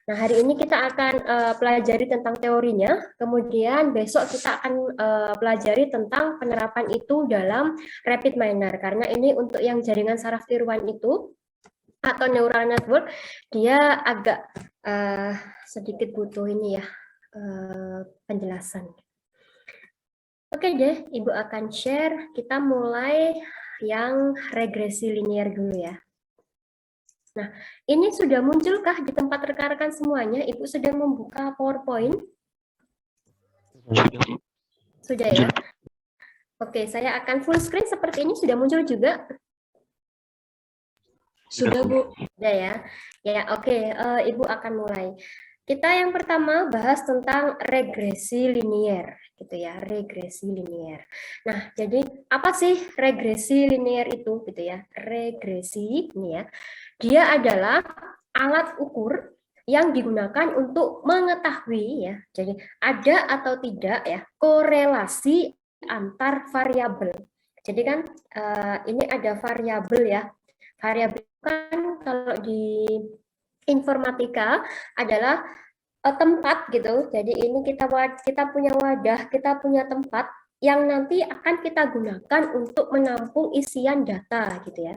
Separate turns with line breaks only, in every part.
Nah, hari ini kita akan pelajari tentang teorinya, kemudian besok kita akan pelajari tentang penerapan itu dalam rapid miner, karena ini untuk yang jaringan saraf tiruan itu, atau neural network, dia agak sedikit butuh ini ya, penjelasan. Oke deh, Ibu akan share, kita mulai yang regresi linier dulu ya. Nah, ini sudah munculkah di tempat rekan-rekan semuanya? Ibu sedang membuka PowerPoint? Sudah ya? Oke, saya akan full screen seperti ini. Sudah muncul juga? Sudah, Bu. Sudah ya? Ya, oke. Ibu akan mulai. Kita yang pertama bahas tentang regresi linier, gitu ya, regresi linier. Nah, jadi apa sih regresi linier itu, gitu ya? Regresi ini ya, dia adalah alat ukur yang digunakan untuk mengetahui ya, jadi ada atau tidak ya korelasi antar variabel. Jadi kan ini ada variabel ya. Variabel kan kalau di informatika adalah tempat gitu. Jadi ini kita punya wadah, kita punya tempat yang nanti akan kita gunakan untuk menampung isian data gitu ya.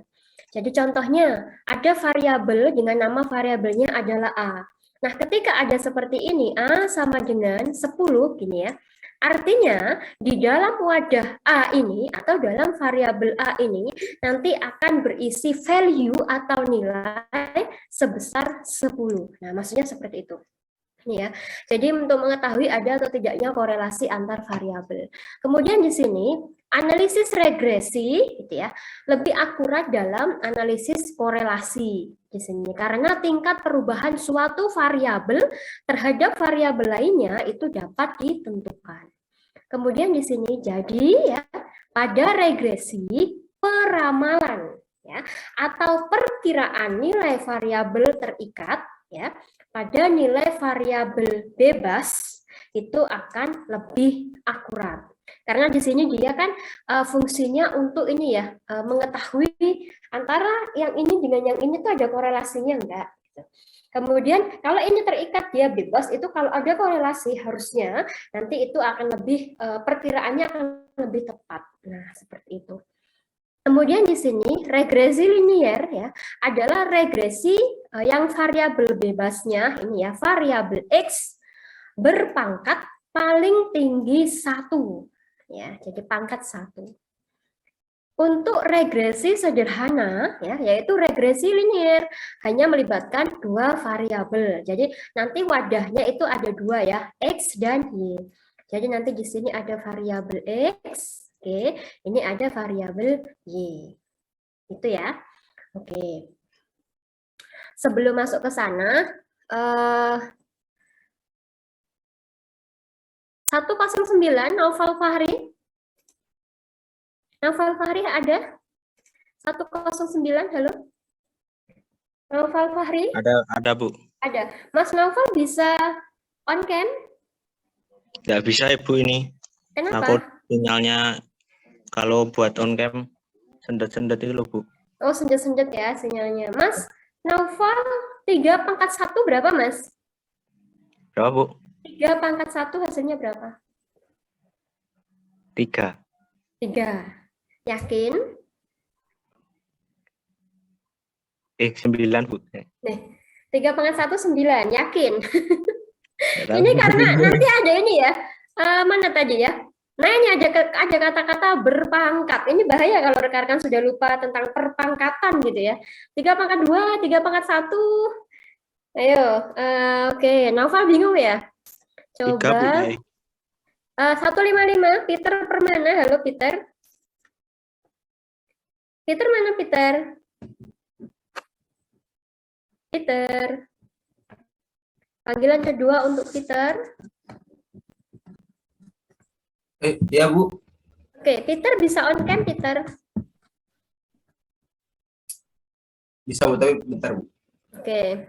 Jadi contohnya ada variabel dengan nama variabelnya adalah A. Nah, ketika ada seperti ini, A sama dengan 10 gini ya. Artinya di dalam wadah A ini atau dalam variabel A ini nanti akan berisi value atau nilai sebesar 10. Nah, maksudnya seperti itu. Ya, jadi untuk mengetahui ada atau tidaknya korelasi antar variabel. Kemudian di sini analisis regresi, gitu ya, lebih akurat dalam analisis korelasi di sini karena tingkat perubahan suatu variabel terhadap variabel lainnya itu dapat ditentukan. Kemudian di sini jadi ya pada regresi peramalan ya atau perkiraan nilai variabel terikat ya pada nilai variabel bebas itu akan lebih akurat. Karena di sini dia kan fungsinya untuk ini ya, mengetahui antara yang ini dengan yang ini tuh ada korelasinya enggak. Gitu. Kemudian kalau ini terikat dia bebas, itu kalau ada korelasi harusnya nanti itu akan lebih, perkiraannya akan lebih tepat. Nah, seperti itu. Kemudian di sini regresi linier ya adalah regresi yang variabel bebasnya ini ya variabel x berpangkat paling tinggi 1 ya, jadi pangkat 1. Untuk regresi sederhana ya yaitu regresi linier hanya melibatkan 2 variabel. Jadi nanti wadahnya itu ada 2 ya, x dan y. Jadi nanti di sini ada variabel x. Oke, ini ada variabel Y. Itu ya. Oke. Sebelum masuk ke sana, 109 Naufal Fahri. Naufal Fahri ada? 109, halo? Naufal Fahri?
Ada Bu.
Ada. Mas Naufal bisa on cam?
Nggak bisa Ibu ini.
Kenapa?
Aku sinyalnya kalau buat on cam sendet-sendet itu loh Bu.
Oh, sendet-sendet ya sinyalnya. Mas Naufal 3/1 berapa Mas?
Berapa Bu?
3/1 hasilnya berapa?
3.
3. Yakin?
9 Bu.
Nih, 3/1 9. Yakin? Ini karena nanti ada ini ya. Mana tadi ya? Nah, ini ada kata-kata berpangkat. Ini bahaya kalau rekan-rekan sudah lupa tentang perpangkatan gitu ya. 3/2, 3/1. Ayo, oke. Naufal bingung ya?
3 Bu.
Coba. 155, Peter Permana. Halo Peter. Peter mana Peter? Peter. Panggilan kedua untuk Peter.
Ya Bu.
Oke, Peter bisa on cam Peter.
Bisa Bu, tapi bentar Bu.
Oke.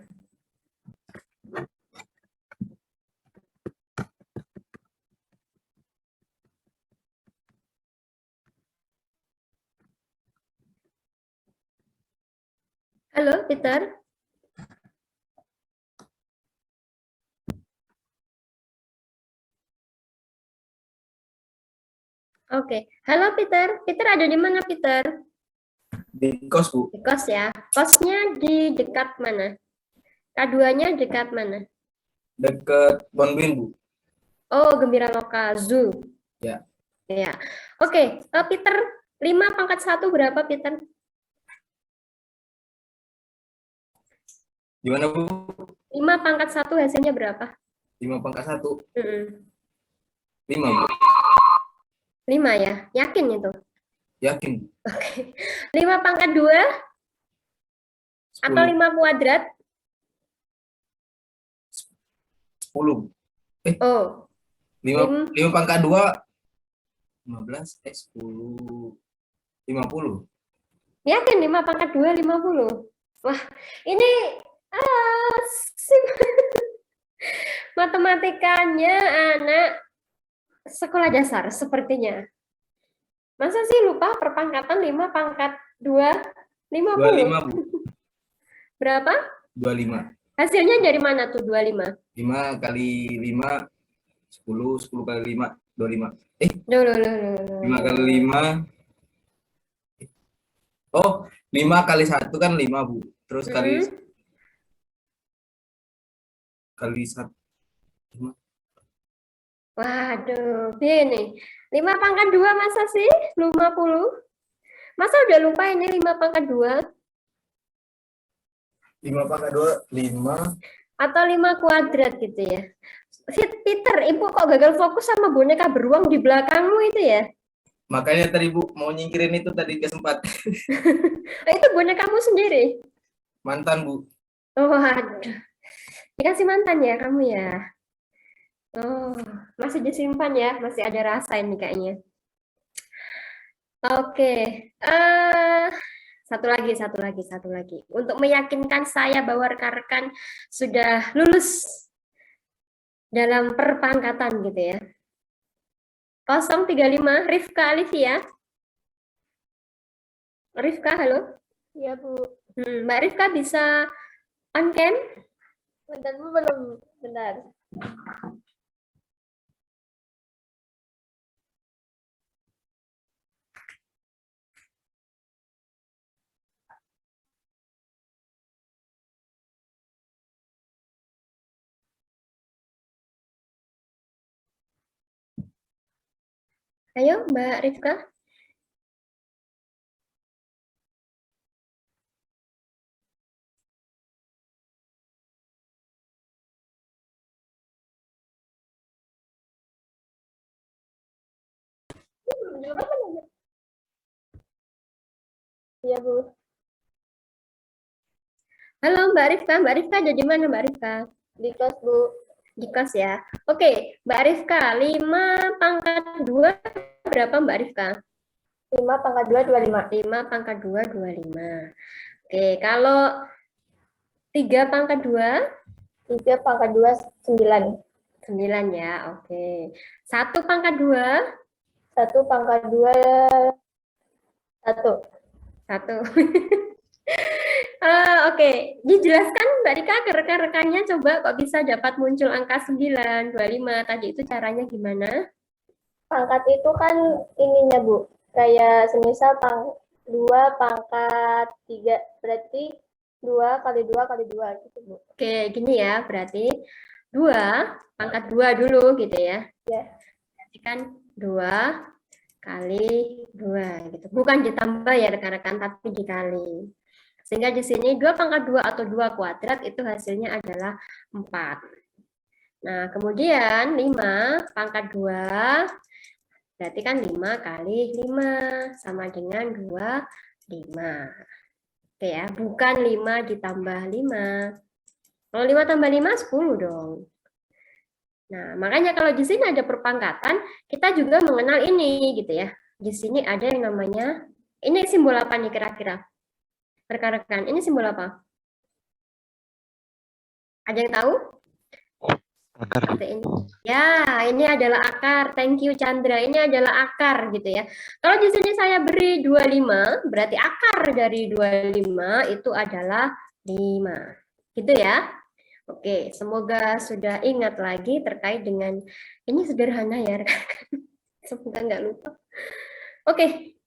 Halo Peter. Oke. Halo Peter. Peter ada di mana Peter?
Di kos, Bu.
Di kos ya. Kosnya di dekat mana? K2-nya dekat mana?
Deket Bonbin, Bu.
Oh, Gembira Loka Zoo.
Ya.
Ya. Oke, Peter, 5 × 1 berapa Peter?
Gimana, Bu?
5 × 1 hasilnya berapa?
5 × 1.
Mm-mm.
5, Bu.
5 ya, yakin itu?
Yakin.
Oke. 5 × 2 atau
10.
5 kuadrat?
10.
Oh,
5 pangkat 2. 15, 10. 50.
yakin 5 × 2 50. Wah, ini sim- matematikanya anak sekolah dasar sepertinya. Masa sih lupa perpangkatan 5 × 2 50?
25, Bu.
Berapa?
25.
Hasilnya dari mana tuh 25?
5 kali 5, 10. 10 kali 5, 25.
Loh.
5 kali 5. Oh, 5 kali 1 kan 5, Bu. Terus kali
Mm-mm.
kali 1.
Waduh, ini 5 × 2 masa sih 50? Masa udah lupa ini 5 × 2?
5 pangkat 2, 5.
Atau 5 kuadrat gitu ya? Peter, ibu kok gagal fokus sama boneka beruang di belakangmu itu ya?
Makanya tadi, Bu, mau nyingkirin itu tadi ke sempat.
Itu bonekamu sendiri?
Mantan, Bu.
Oh, waduh. Dikasih mantan ya kamu ya? Oh, masih disimpan ya? Masih ada rasa ini kayaknya. Oke, satu lagi. Untuk meyakinkan saya bahwa rekan-rekan sudah lulus dalam perpangkatan gitu ya. 035, Rifka Alivia. Rifka, halo?
Iya, Bu.
Mbak Rifka bisa on cam?
Bentar, Bu, belum. Bentar.
Ayo, Mbak Rifka.
Iya, Bu.
Halo Mbak Rifka. Mbak Rifka ada di mana Mbak Rifka?
Di kos, Bu.
Di kos ya. Oke, Mbak Rifka, 5 × 2 berapa Mbak Rifka?
5 × 2, 25.
5 × 2, 25. Oke, kalau 3 × 2?
3 × 2, 9.
9 ya, oke. 1 × 2?
1 × 2, 1.
1. Oke, dijelaskan Mbak Rika ke rekan-rekannya coba kok bisa dapat muncul angka 9, 25. Tadi itu caranya gimana?
Pangkat itu kan ininya, Bu. Kayak semisal 2 pangkat 3. Berarti 2 kali 2 kali 2 gitu, Bu.
Oke, gini ya, berarti 2 × 2 dulu gitu ya.
Ya.
Berarti kan 2 kali 2 gitu. Bukan ditambah ya rekan-rekan, tapi dikali. Sehingga di sini 2 × 2 atau 2 kuadrat itu hasilnya adalah 4. Nah, kemudian 5 × 2 berarti kan 5 kali 5 sama dengan 25. Oke ya, bukan 5 ditambah 5. Kalau 5 tambah 5, 10 dong. Nah, makanya kalau di sini ada perpangkatan, kita juga mengenal ini gitu ya. Di sini ada yang namanya, ini simbol apa nih kira-kira? Rekan-rekan, ini simbol apa? Ada yang tahu?
Akar.
Seperti ini. Ya, ini adalah akar. Thank you Chandra. Ini adalah akar gitu ya. Kalau di sini saya beri 25, berarti akar dari 25 itu adalah 5. Gitu ya. Oke, semoga sudah ingat lagi terkait dengan ini sederhana ya rekan-rekan. Semoga nggak lupa. Oke.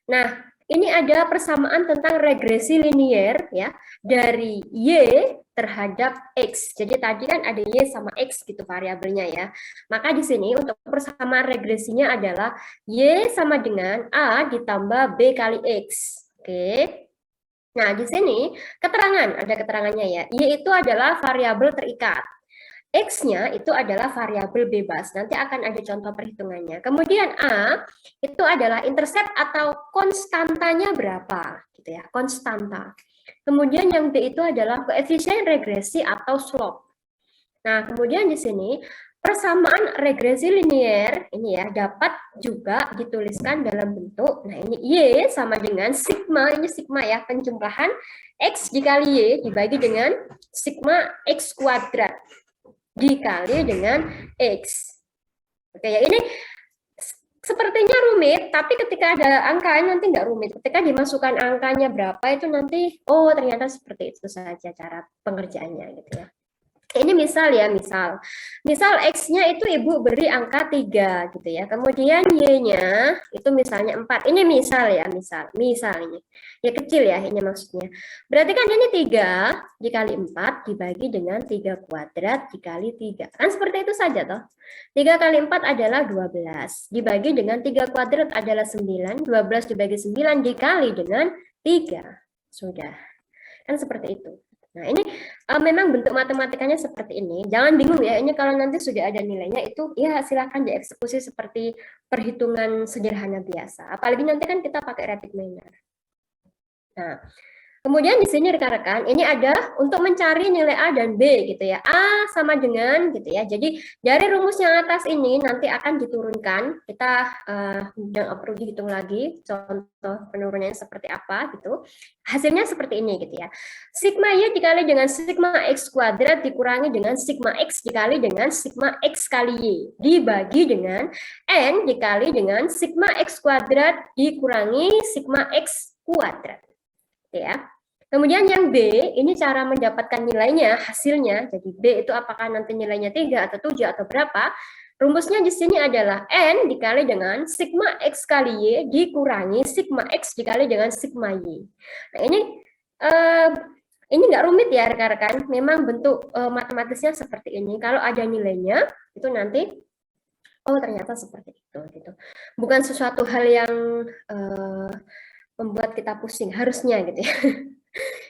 Nah, ini ada persamaan tentang regresi linier ya dari Y terhadap X. Jadi tadi kan ada Y sama X gitu variabelnya ya. Maka di sini untuk persamaan regresinya adalah Y sama dengan A ditambah B kali X. Oke. Nah, di sini keterangan, ada keterangannya ya. Y itu adalah variabel terikat. X-nya itu adalah variabel bebas. Nanti akan ada contoh perhitungannya. Kemudian A itu adalah intercept atau konstantanya berapa, gitu ya, konstanta. Kemudian yang B itu adalah koefisien regresi atau slope. Nah, kemudian di sini persamaan regresi linier ini ya dapat juga dituliskan dalam bentuk, nah ini Y sama dengan sigma, ini sigma ya, penjumlahan X dikali Y dibagi dengan sigma X kuadrat dikali dengan X. Oke ya, ini sepertinya rumit, tapi ketika ada angkanya nanti nggak rumit. Ketika dimasukkan angkanya berapa itu nanti, oh ternyata seperti itu saja cara pengerjaannya gitu ya. Ini misal ya, misal X-nya itu Ibu beri angka 3 gitu ya. Kemudian Y-nya itu misalnya 4. Ini misal ya, misal ini. Ya kecil ya ini maksudnya. Berarti kan ini 3 dikali 4 dibagi dengan 3 kuadrat dikali 3. Kan seperti itu saja toh. 3 kali 4 adalah 12. Dibagi dengan 3 kuadrat adalah 9. 12 dibagi 9 dikali dengan 3. Sudah. Kan seperti itu. Nah, ini memang bentuk matematikanya seperti ini. Jangan bingung ya, ini kalau nanti sudah ada nilainya itu ya silakan dieksekusi seperti perhitungan sederhana biasa. Apalagi nanti kan kita pakai rapid manner. Nah, kemudian di sini rekan-rekan, ini ada untuk mencari nilai A dan B gitu ya. A sama dengan gitu ya. Jadi dari rumus yang atas ini nanti akan diturunkan. Kita tidak perlu dihitung lagi contoh penurunannya seperti apa gitu. Hasilnya seperti ini gitu ya. Sigma Y dikali dengan sigma X kuadrat dikurangi dengan sigma X dikali dengan sigma X kali Y dibagi dengan N dikali dengan sigma X kuadrat dikurangi sigma X kuadrat. Ya. Kemudian yang B, ini cara mendapatkan nilainya, hasilnya. Jadi B itu apakah nanti nilainya 3 atau 7 atau berapa? Rumusnya di sini adalah N dikali dengan sigma X kali Y dikurangi sigma X dikali dengan sigma Y. Nah, ini nggak rumit ya rekan-rekan. Memang bentuk matematisnya seperti ini. Kalau ada nilainya, itu nanti oh ternyata seperti itu. Gitu. Bukan sesuatu hal yang membuat kita pusing harusnya gitu ya.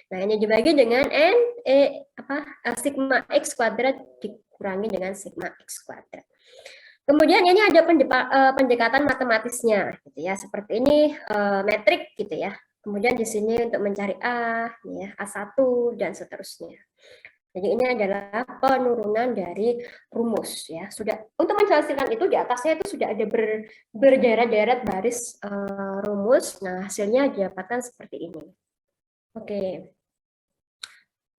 Nah, ini dibagi dengan sigma X kuadrat dikurangi dengan sigma X kuadrat. Kemudian ini ada pendekatan matematisnya gitu ya. Seperti ini metrik gitu ya. Kemudian di sini untuk mencari A ya, A1 dan seterusnya. Jadi ini adalah penurunan dari rumus ya. Sudah untuk menghasilkan itu di atasnya itu sudah ada berderet-deret baris rumus. Nah, hasilnya didapatkan seperti ini. Oke.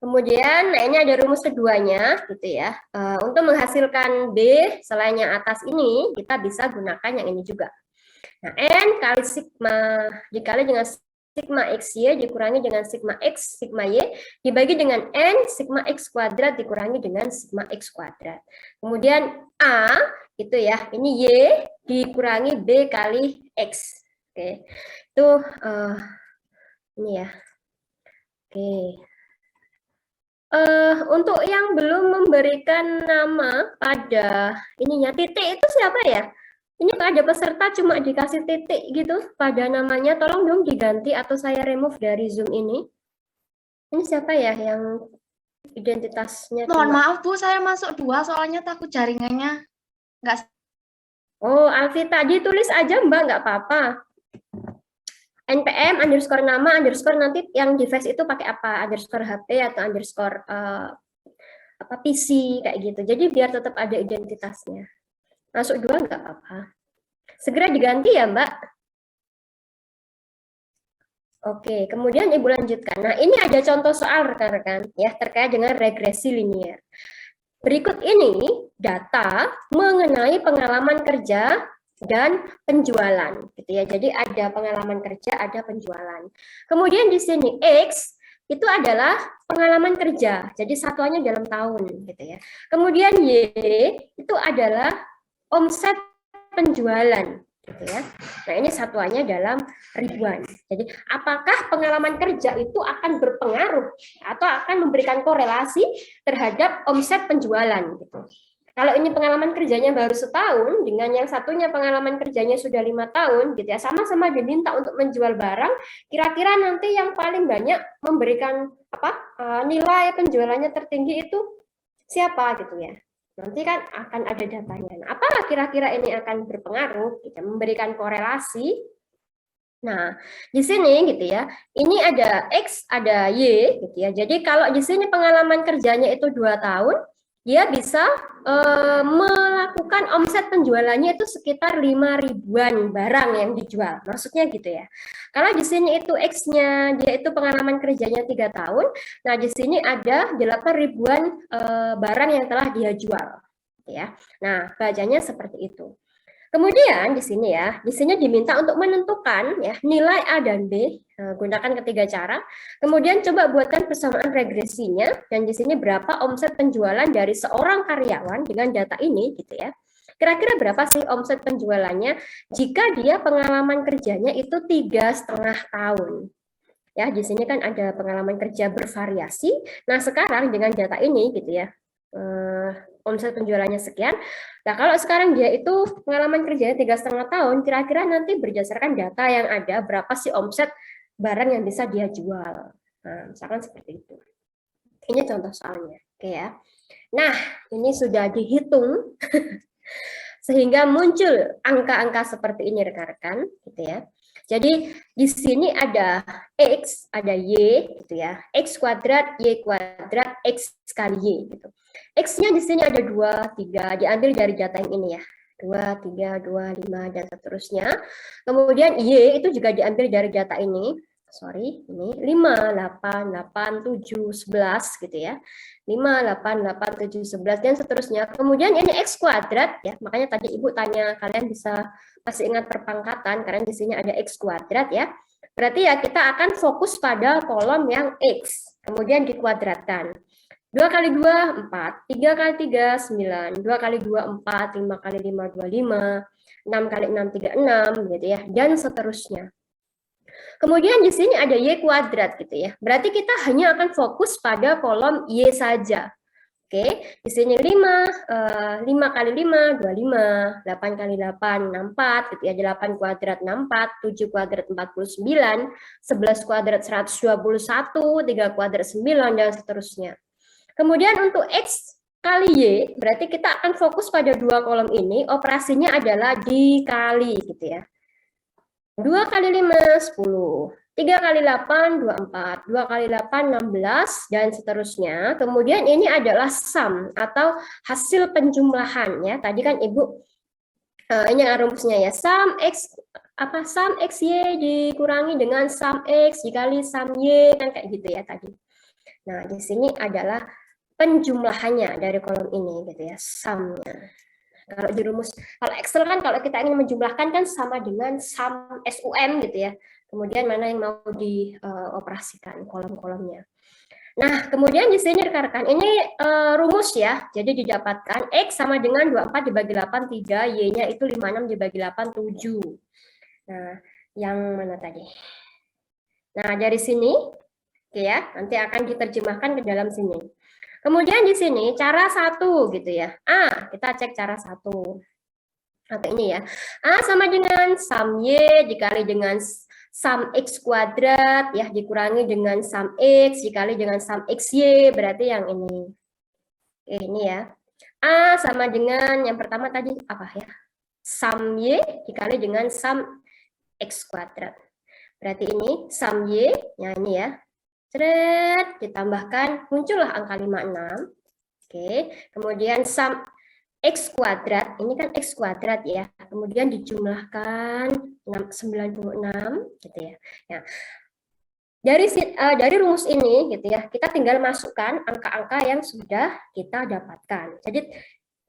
Kemudian nah ini ada rumus keduanya gitu ya. Untuk menghasilkan B selain yang atas ini, kita bisa gunakan yang ini juga. Nah, N kali sigma dikali dengan sigma XY dikurangi dengan sigma X, sigma Y, dibagi dengan N, sigma X kuadrat dikurangi dengan sigma X kuadrat. Kemudian A, itu ya, ini Y dikurangi B kali X. Oke, itu ini ya. Oke. Untuk yang belum memberikan nama pada ininya, titik itu siapa ya? Ini ada peserta cuma dikasih titik gitu pada namanya, tolong dong diganti atau saya remove dari Zoom ini. Ini siapa ya yang identitasnya?
Mohon maaf Bu, saya masuk 2 soalnya takut jaringannya nggak.
Oh, Alvita, ditulis aja Mbak, nggak apa-apa. NPM underscore nama underscore nanti yang device itu pakai apa? Underscore HP atau underscore PC kayak gitu. Jadi biar tetap ada identitasnya. Masuk 2 nggak apa-apa. Segera diganti ya, Mbak. Oke, kemudian Ibu lanjutkan. Nah, ini ada contoh soal rekan-rekan ya terkait dengan regresi linier. Berikut ini data mengenai pengalaman kerja dan penjualan gitu ya. Jadi ada pengalaman kerja, ada penjualan. Kemudian di sini X itu adalah pengalaman kerja. Jadi satuannya dalam tahun gitu ya. Kemudian Y itu adalah omset penjualan gitu ya. Nah, ini satuannya dalam ribuan. Jadi, apakah pengalaman kerja itu akan berpengaruh atau akan memberikan korelasi terhadap omset penjualan gitu. Kalau ini pengalaman kerjanya baru setahun, dengan yang satunya pengalaman kerjanya sudah 5 tahun, gitu ya, sama-sama diminta untuk menjual barang, kira-kira nanti yang paling banyak memberikan nilai penjualannya tertinggi itu siapa gitu ya. Nanti kan akan ada datanya. Nah, apakah kira-kira ini akan berpengaruh, gitu, memberikan korelasi? Nah, di sini gitu ya, ini ada X, ada Y, gitu ya. Jadi kalau di sini pengalaman kerjanya itu 2 tahun, dia bisa melakukan omset penjualannya itu sekitar 5 ribuan barang yang dijual. Maksudnya gitu ya. Kalau di sini itu X-nya, dia itu pengalaman kerjanya 3 tahun, nah di sini ada 8 ribuan barang yang telah dia jual. Ya. Nah, bacanya seperti itu. Kemudian di sini ya, di sini diminta untuk menentukan ya nilai A dan B, gunakan ketiga cara. Kemudian coba buatkan persamaan regresinya, dan di sini berapa omset penjualan dari seorang karyawan dengan data ini gitu ya. Kira-kira berapa sih omset penjualannya jika dia pengalaman kerjanya itu 3,5 tahun. Ya, di sini kan ada pengalaman kerja bervariasi. Nah, sekarang dengan data ini gitu ya, omset penjualannya sekian. Nah, kalau sekarang dia itu pengalaman kerjanya 3,5 tahun, kira-kira nanti berdasarkan data yang ada, berapa sih omset barang yang bisa dia jual. Nah, misalkan seperti itu. Ini contoh soalnya. Oke ya. Nah, ini sudah dihitung sehingga muncul angka-angka seperti ini rekan-rekan, gitu ya. Jadi di sini ada X, ada Y, gitu ya. X kuadrat, Y kuadrat, X kali Y, gitu. X-nya di sini ada 2, 3, diambil dari data yang ini ya. 2, 3, 2, 5, dan seterusnya. Kemudian Y itu juga diambil dari data ini. Sorry, ini 5, 8, 8, 7, 11 gitu ya. 5, 8, 8, 7, 11, dan seterusnya. Kemudian ini X kuadrat ya, makanya tadi Ibu tanya, kalian bisa masih ingat perpangkatan, karena di sini ada X kuadrat ya. Berarti ya kita akan fokus pada kolom yang X, kemudian dikuadratkan. 2 kali 2, 4. 3 kali 3, 9. 2 kali 2, 4. 5 kali 5, 25. 6 kali 6, 36, gitu ya. Dan seterusnya. Kemudian di sini ada Y kuadrat, gitu ya. Berarti kita hanya akan fokus pada kolom Y saja. Oke, di sini 5 kali 5, 25. 8 kali 8, 64, gitu ya. 8 kuadrat 64, 7 kuadrat 49, 11 kuadrat 121, 3 kuadrat 9, dan seterusnya. Kemudian untuk X kali Y, berarti kita akan fokus pada 2 kolom ini, operasinya adalah dikali, gitu ya. 2 kali 5, 10. 3 kali 8, 24. 2 kali 8, 16, dan seterusnya. Kemudian ini adalah sum, atau hasil penjumlahan, ya. Tadi kan Ibu, ini rumusnya ya, sum X Y dikurangi dengan sum X dikali sum Y, kan kayak gitu ya tadi. Nah, di sini adalah penjumlahannya dari kolom ini gitu ya, sum-nya. Kalau di rumus, kalau Excel kan kalau kita ingin menjumlahkan kan sama dengan sum SUM gitu ya. Kemudian mana yang mau dioperasikan kolom-kolomnya. Nah, kemudian di sini rekan-rekan ini rumus ya. Jadi didapatkan X sama dengan 24 dibagi 8 3, Y-nya itu 56 dibagi 8 7. Nah, yang mana tadi? Nah, dari sini oke ya, nanti akan diterjemahkan ke dalam sini. Kemudian di sini cara 1 gitu ya. A, kita cek cara 1. Atau ini ya. A sama dengan sum Y dikali dengan sum X kuadrat ya, dikurangi dengan sum X dikali dengan sum XY, berarti yang ini. Oke, ini ya. A sama dengan yang pertama tadi apa ya? Sum Y dikali dengan sum X kuadrat. Berarti ini sum Y, ya ini ya. Ceret, ditambahkan, muncullah angka 56. Oke, kemudian sum X kuadrat, ini kan X kuadrat ya, kemudian dijumlahkan 96, gitu ya. Nah, dari rumus ini, gitu ya, kita tinggal masukkan angka-angka yang sudah kita dapatkan. Jadi,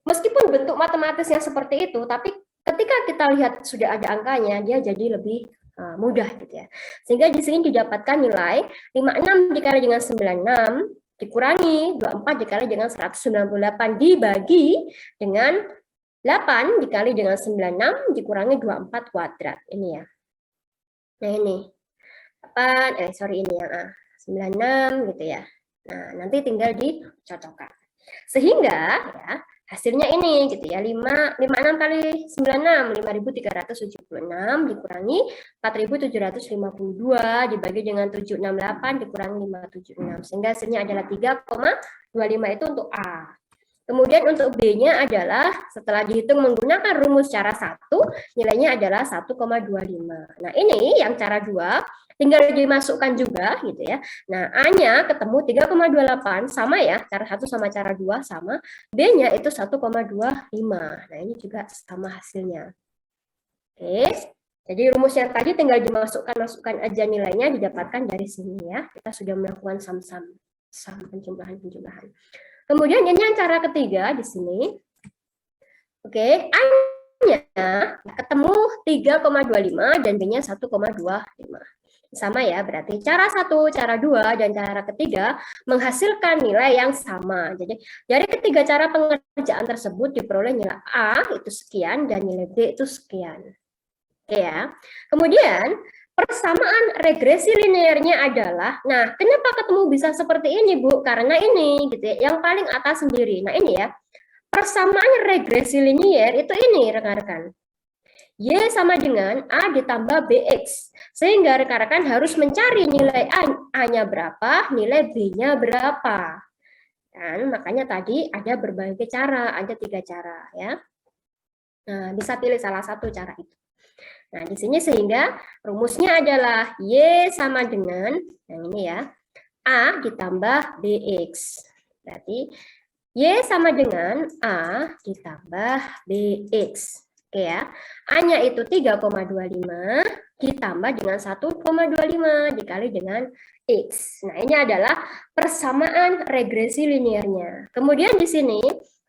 meskipun bentuk matematisnya seperti itu, tapi ketika kita lihat sudah ada angkanya, dia jadi lebih mudah gitu ya. Sehingga di sini didapatkan nilai 56 dikali dengan 96 dikurangi 24 dikali dengan 198 dibagi dengan 8 dikali dengan 96 dikurangi 24 kuadrat. Ini ya. Nah ini. 8, sorry ini yang A. 96 gitu ya. Nah, nanti tinggal dicocokkan. Sehingga ya hasilnya ini gitu ya. 56 kali 96, 5.376 dikurangi 4.752 dibagi dengan 768 dikurangi 576. Sehingga hasilnya adalah 3,25 itu untuk A. Kemudian untuk B-nya adalah setelah dihitung menggunakan rumus cara 1, nilainya adalah 1,25. Nah, ini yang cara 2 tinggal dimasukkan juga gitu ya. Nah, A-nya ketemu 3,28 sama ya, cara 1 sama cara 2 sama, B-nya itu 1,25. Nah, ini juga sama hasilnya. Oke. Jadi rumusnya tadi tinggal masukkan aja nilainya didapatkan dari sini ya. Kita sudah melakukan sum penjumlahan. Kemudian ini yang cara ketiga di sini. Oke, A-nya ketemu 3,25 dan B-nya 1,25. Sama ya, berarti cara 1, cara 2, dan cara ketiga menghasilkan nilai yang sama. Jadi dari ketiga cara pengerjaan tersebut diperoleh nilai A itu sekian dan nilai B itu sekian. Oke ya. Kemudian persamaan regresi linearnya adalah, nah kenapa ketemu bisa seperti ini Bu? Karena ini gitu ya, yang paling atas sendiri. Nah ini ya, persamaan regresi linier itu ini rekan-rekan. Y sama dengan A ditambah BX. Sehingga rekan-rekan harus mencari nilai A-nya berapa, nilai B-nya berapa. Dan makanya tadi ada berbagai cara, ada 3 cara ya. Nah, bisa pilih salah satu cara itu. Nah, di sini sehingga rumusnya adalah Y sama dengan, yang ini ya, A ditambah BX. Berarti Y sama dengan A ditambah BX. Oke ya, A-nya itu 3,25 ditambah dengan 1,25 dikali dengan X. Nah, ini adalah persamaan regresi linearnya. Kemudian di sini,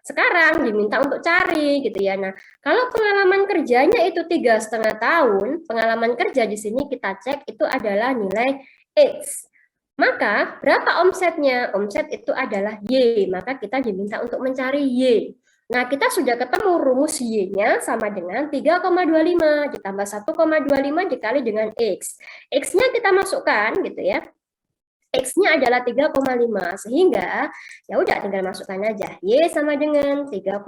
sekarang diminta untuk cari gitu ya. Nah, kalau pengalaman kerjanya itu 3,5 tahun, pengalaman kerja di sini kita cek itu adalah nilai X. Maka berapa omsetnya? Omset itu adalah Y, maka kita diminta untuk mencari Y. Nah, kita sudah ketemu rumus Y-nya sama dengan 3,25 ditambah 1,25 dikali dengan X. X-nya kita masukkan gitu ya. X-nya adalah 3,5, sehingga ya udah tinggal masukkan aja. Y sama dengan 3,25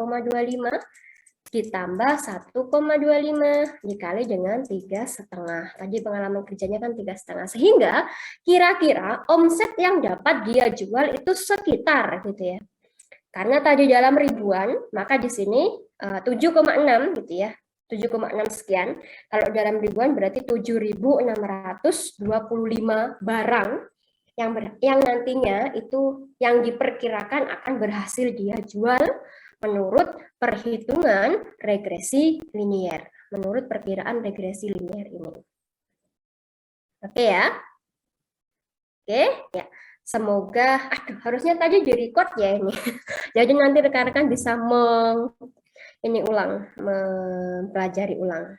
ditambah 1,25 dikali dengan 3,5. Tadi pengalaman kerjanya kan 3,5. Sehingga kira-kira omset yang dapat dia jual itu sekitar gitu ya. Karena tadi dalam ribuan, maka di sini 7,6 gitu ya. 7,6 sekian. Kalau dalam ribuan berarti 7.625 barang yang nantinya itu yang diperkirakan akan berhasil dia jual menurut perhitungan regresi linier, menurut perkiraan regresi linier ini. Oke ya. Oke, ya. Semoga, harusnya tadi di-record ya ini. Jadi nanti rekan-rekan bisa mempelajari ulang.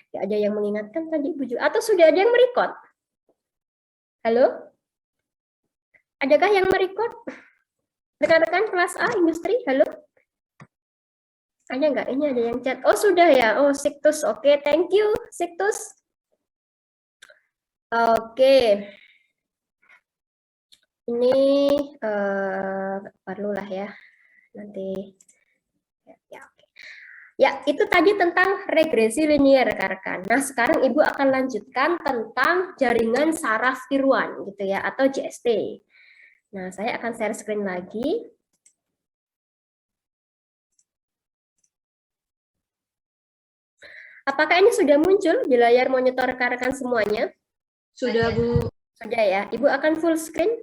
Ya, ada yang mengingatkan tadi Bu, atau sudah ada yang merecord? Halo? Adakah yang merecord? Rekan-rekan kelas A industri, halo? Ada nggak? Ini ada yang chat. Oh sudah ya. Oh Siktus, oke, thank you Siktus. Oke. Ini perlulah ya nanti. Ya, oke. Ya, itu tadi tentang regresi linier rekan-rekan. Nah, sekarang Ibu akan lanjutkan tentang jaringan saraf tiruan gitu ya, atau JST. Nah, saya akan share screen lagi. Apakah ini sudah muncul di layar monitor rekan-rekan semuanya?
Sudah, Bu.
Sudah ya. Ibu akan full screen.